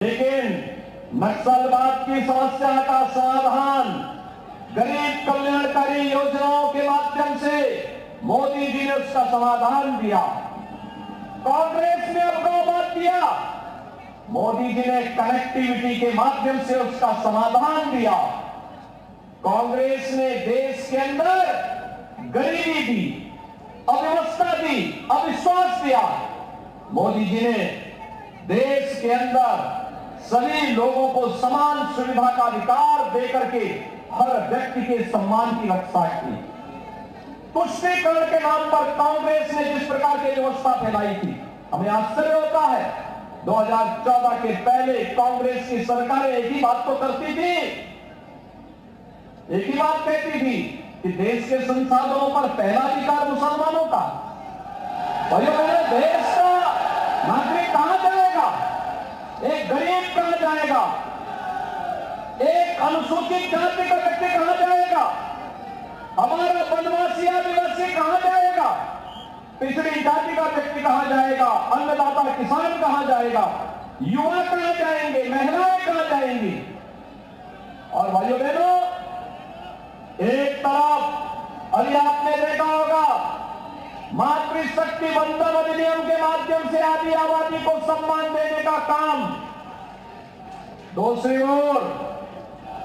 लेकिन नक्सलवाद की समस्या का समाधान गरीब कल्याणकारी योजनाओं के माध्यम से मोदी जी ने उसका समाधान दिया। कांग्रेस ने अलगाववाद दिया, मोदी जी ने कनेक्टिविटी के माध्यम से उसका समाधान दिया। कांग्रेस ने देश के अंदर गरीबी दी, अव्यवस्था दी, अविश्वास दिया। मोदी जी ने देश के अंदर सभी लोगों को समान सुविधा का अधिकार देकर के हर व्यक्ति के सम्मान की रक्षा की। तुष्टीकरण के नाम पर कांग्रेस ने जिस प्रकार की व्यवस्था फैलाई थी, हमें आश्चर्य होता है। 2014 के पहले कांग्रेस की सरकारें एक ही बात तो करती थी, एक ही बात कहती थी कि देश के संसाधनों पर पहला अधिकार मुसलमानों का। भाइयों बहनों, देश का नागरिक कहां जाएगा? एक गरीब कहां जाएगा? एक अनुसूचित जाति का व्यक्ति कहां जाएगा? हमारा वनवासी आदिवासी कहां जाएगा? पिछड़ी जाति का व्यक्ति कहां जाएगा? अन्नदाता किसान कहां जाएगा? युवा कहां जाएंगे? महिलाएं कहां जाएंगी? और भाइयों बहनों, एक तरफ अभी आपने देखा होगा मातृशक्ति वंदन अधिनियम के माध्यम से आदि आबादी को सम्मान देने का काम, दूसरी ओर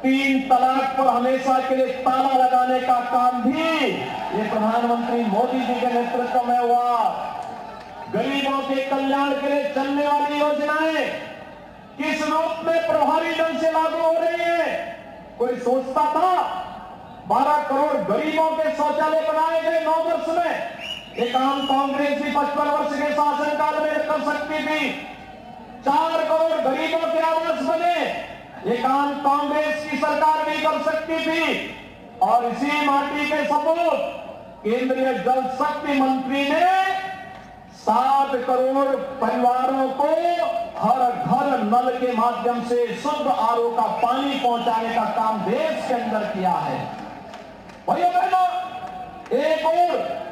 3 तलाक पर हमेशा के लिए ताला लगाने का काम भी ये प्रधानमंत्री मोदी जी के नेतृत्व में हुआ। गरीबों के कल्याण के लिए चलने वाली योजनाएं किस रूप में प्रभावी ढंग से लागू हो रही है? कोई सोचता था 12 करोड़ गरीबों के शौचालय बनाए गए 9 वर्ष में? ये काम कांग्रेस भी 55 वर्ष के शासनकाल में कर सकती थी। 4 करोड़ गरीबों के आवास बने, ये काम कांग्रेस की सरकार भी कर सकती थी। और इसी माटी के सपूत केंद्रीय जल शक्ति मंत्री ने 7 करोड़ परिवारों को हर घर नल के माध्यम से शुद्ध आरओ का पानी पहुंचाने का काम देश के अंदर किया है। भाइयों बहनों, एक और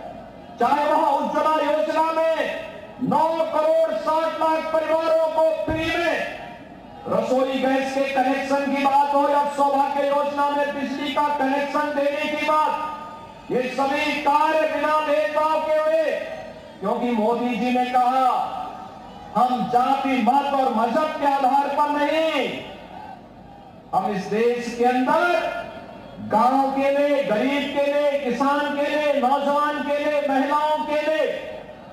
चाहे वह उज्ज्वला योजना में 9 करोड़ 60 लाख परिवारों को फ्री में रसोई गैस के कनेक्शन की बात हो या सौभाग्य योजना में बिजली का कनेक्शन देने की बात, ये सभी कार्य बिना भेदभाव के हुए, क्योंकि मोदी जी ने कहा हम जाति मत और मजहब के आधार पर नहीं, हम इस देश के अंदर गांव के लिए, गरीब के लिए, किसान के लिए, नौजवान के लिए, महिलाओं के लिए,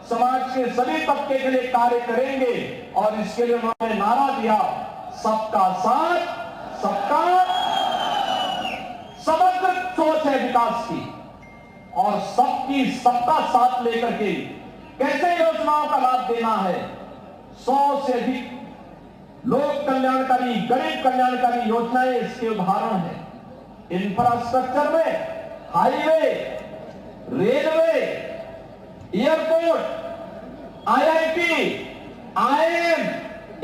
समाज के सभी तबके के लिए कार्य करेंगे। और इसके लिए उन्होंने नारा दिया, सबका साथ, सबका समग्र सोच है विकास की, और सबकी सबका साथ लेकर के कैसे योजनाओं का लाभ देना है। 100 से अधिक लोक कल्याणकारी, गरीब कल्याणकारी योजनाएं इसके उदाहरण है। इंफ्रास्ट्रक्चर में highway, railway, airport, IIT, IIM,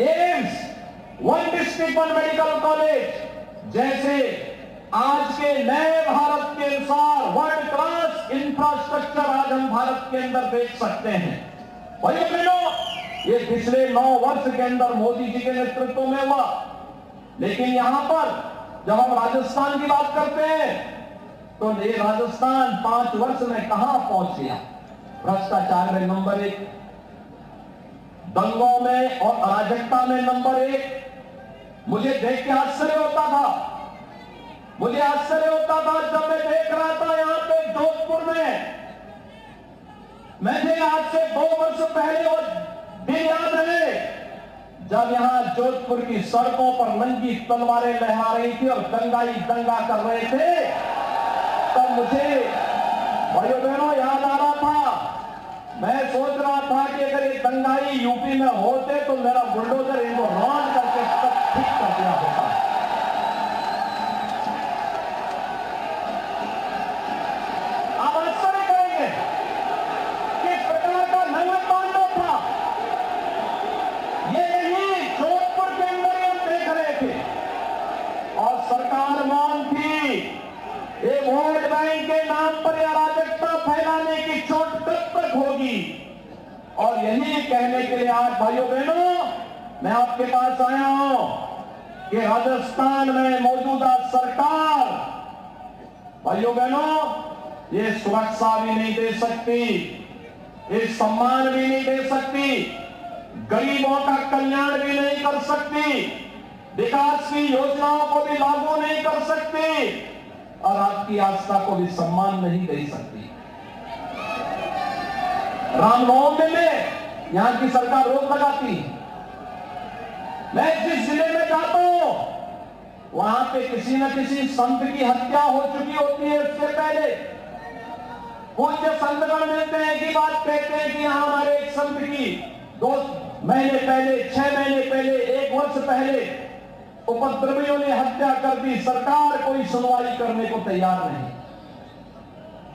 AIIMS, one district one medical college जैसे आज के नए भारत के अनुसार वर्ल्ड क्लास इंफ्रास्ट्रक्चर आज हम भारत के अंदर देख सकते हैं। भाइयों बहनों, ये पिछले 9 वर्ष के अंदर मोदी जी के नेतृत्व में हुआ। लेकिन यहां पर जब हम राजस्थान की बात करते हैं तो ये राजस्थान 5 वर्ष में कहां पहुंच गया? भ्रष्टाचार में नंबर 1, दंगों में और अराजकता में नंबर 1। मुझे देख के आश्चर्य होता था, मुझे आश्चर्य होता था जब मैं देख रहा था यहां पे जोधपुर में, मुझे आज से 2 वर्ष पहले वो दिन याद है जब यहां जोधपुर की सड़कों पर नंगी तलवारें लहरा रही थी और दंगाई दंगा कर रहे थे। तब मुझे भाइयों बहनों याद आ रहा था, मैं सोच रहा था कि अगर ये दंगाई यूपी में होते तो मेरा बुलडोजर इनको रौंद करके ठीक कर दिया होता। आप आश्चर्य करेंगे किस प्रकार का नंगा तांडव था। ये नहीं जोधपुर के अंदर हम देख रहे थे और सरकार मौन थी। ये वोट बैंक के नाम पर अराजकता फैलाने की चोट कब तक होगी? और यही कहने के लिए आज भाइयों बहनों मैं आपके पास आया हूं कि राजस्थान में मौजूदा सरकार, भाइयों बहनों, ये सुरक्षा भी नहीं दे सकती, ये सम्मान भी नहीं दे सकती, गरीबों का कल्याण भी नहीं कर सकती, विकास की योजनाओं को भी लागू नहीं कर सकती और आपकी आस्था को भी सम्मान नहीं दे सकती। रामनवमी में यहां की सरकार रोक लगाती। मैं जिस जिले में जाता हूं वहां पे किसी न किसी संत की हत्या हो चुकी होती है। इससे पहले पूज्य संतगण मिलते हैं कि बात कहते हैं कि यहां हमारे एक संत की 2 महीने पहले, 6 महीने पहले, 1 वर्ष पहले उपद्रवियों ने हत्या कर दी। सरकार कोई सुनवाई करने को तैयार नहीं।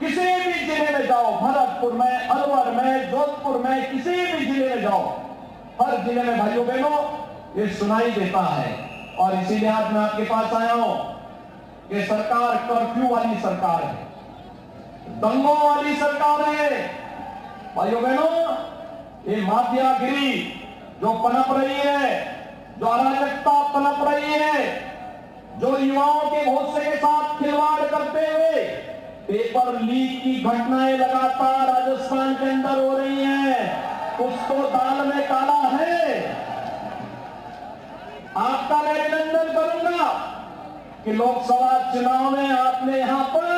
किसी भी जिले में जाओ, भरतपुर में, अलवर में, जोधपुर में, किसी भी जिले में जाओ, हर जिले में भाइयों बहनों ये सुनाई देता है। और इसीलिए आज मैं आपके पास आया हूं कि सरकार कर्फ्यू वाली सरकार है, दंगों वाली सरकार है। भाइयों बहनों, ये माफियागिरी जो पनप रही है, जो अराजकता पनप रही है, जो युवाओं के भविष्य के साथ खिलवाड़ करते हुए पेपर लीक की घटनाएं लगातार राजस्थान के अंदर हो रही हैं। कुछ तो दाल में काला है। आपका मैं अभिनंदन करूंगा कि लोकसभा चुनाव में आपने यहां पर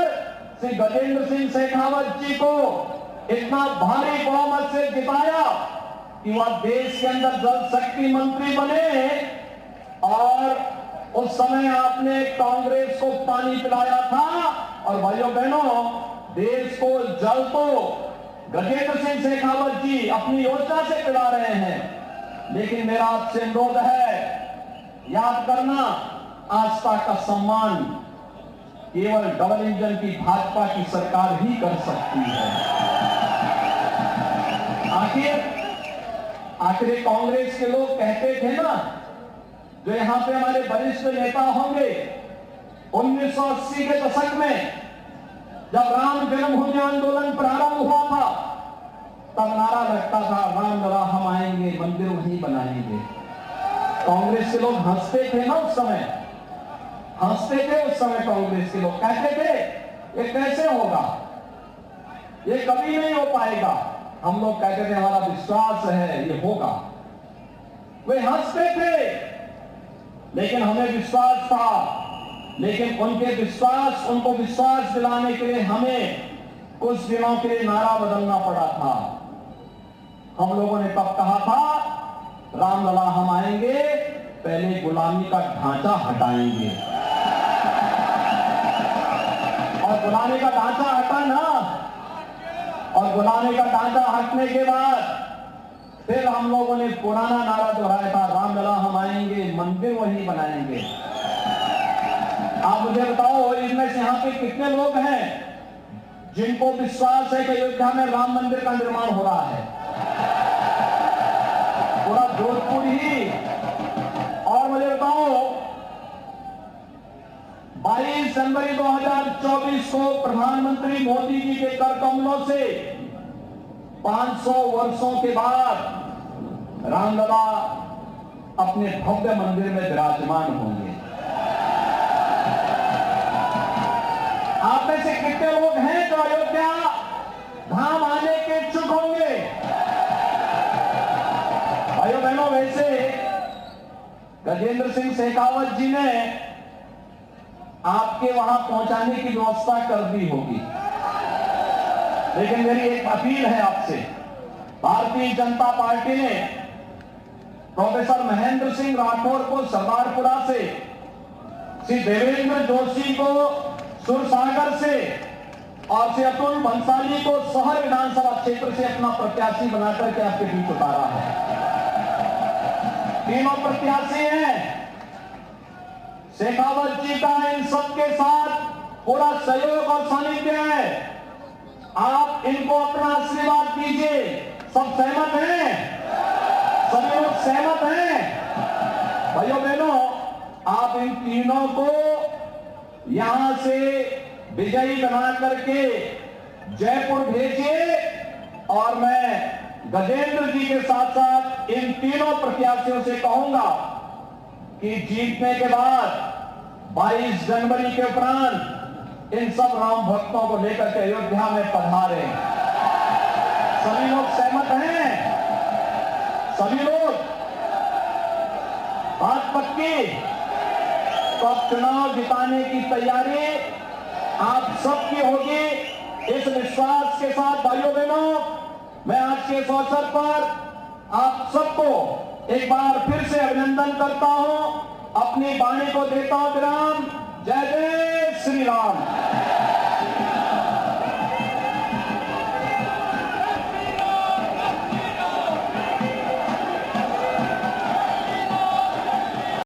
श्री गजेंद्र सिंह शेखावत जी को इतना भारी बहुमत से जिताया कि वह देश के अंदर जल शक्ति मंत्री बने। और उस समय आपने कांग्रेस को पानी पिलाया था। और भाइयों बहनों, देश को जल तो गजेंद्र सिंह शेखावत जी अपनी योजना से पिला रहे हैं। लेकिन मेरा आपसे अनुरोध है, याद करना, आस्था का सम्मान केवल डबल इंजन की भाजपा की सरकार ही कर सकती है। आखिर कांग्रेस के लोग कहते थे ना, जो यहां पे हमारे वरिष्ठ नेता होंगे, 1980 के दशक में जब राम जन्मभूमि आंदोलन प्रारंभ हुआ था, तब नारा लगता था, राम लला हम आएंगे, मंदिर वहीं बनाएंगे। कांग्रेस के लोग हंसते थे ना उस समय, हंसते थे उस समय कांग्रेस के लोग, कहते थे ये कैसे होगा, ये कभी नहीं हो पाएगा। हम लोग कहते थे हमारा विश्वास है ये होगा। वे हंसते थे, लेकिन हमें विश्वास था। लेकिन उनको विश्वास दिलाने के लिए हमें कुछ दिनों के लिए नारा बदलना पड़ा था। हम लोगों ने तब कहा था, रामलला हम आएंगे, पहले गुलामी का ढांचा हटाएंगे। और गुलामी का ढांचा हटा ना, और गुलामी का ढांचा हटने के बाद फिर हम लोगों ने पुराना नारा दोहराया था, रामलला हम आएंगे, मंदिर वहीं बनाएंगे। आप मुझे बताओ, इनमें से यहां पे कितने लोग हैं जिनको विश्वास है कि अयोध्या में राम मंदिर का निर्माण हो रहा है? पूरा जोधपुर ही। और मुझे बताओ, 22 जनवरी 2024 को प्रधानमंत्री मोदी जी के कर कमलों से 500 वर्षों के बाद रामलला अपने भव्य मंदिर में विराजमान होंगे। आप में से कितने लोग हैं जो अयोध्या धाम आने के इच्छुक होंगे? भाइयों बहनों, वैसे गजेंद्र सिंह शेखावत जी ने आपके वहां पहुंचाने की व्यवस्था कर दी होगी, लेकिन मेरी एक अपील है आपसे। भारतीय जनता पार्टी ने प्रोफेसर महेंद्र सिंह राठौर को सरदारपुरा से, श्री देवेंद्र जोशी को सुरसागर से और श्री अतुल भंसाली को शहर विधानसभा क्षेत्र से अपना प्रत्याशी बनाकर के आपके बीच उतारा है। तीनों प्रत्याशी हैं। शेखावत जी का इन सबके साथ पूरा सहयोग और सानिध्य है। आप इनको अपना आशीर्वाद दीजिए। सब सहमत हैं? सभी लोग सहमत हैं? भाइयों बहनों, आप इन तीनों को यहां से विजयी बना करके जयपुर भेजिए और मैं गजेंद्र जी के साथ साथ इन तीनों प्रत्याशियों से कहूंगा कि जीतने के बाद 22 जनवरी के उपरांत इन सब राम भक्तों को लेकर के अयोध्या में पधारे। सभी लोग सहमत हैं? सभी लोग बात पक्की? तो अब चुनाव जिताने की तैयारी आप सबकी होगी। इस विश्वास के साथ भाइयों बहनों, मैं आज के इस अवसर पर आप सबको एक बार फिर से अभिनंदन करता हूं, अपनी वाणी को देता हूं विराम। जय जय श्री राम।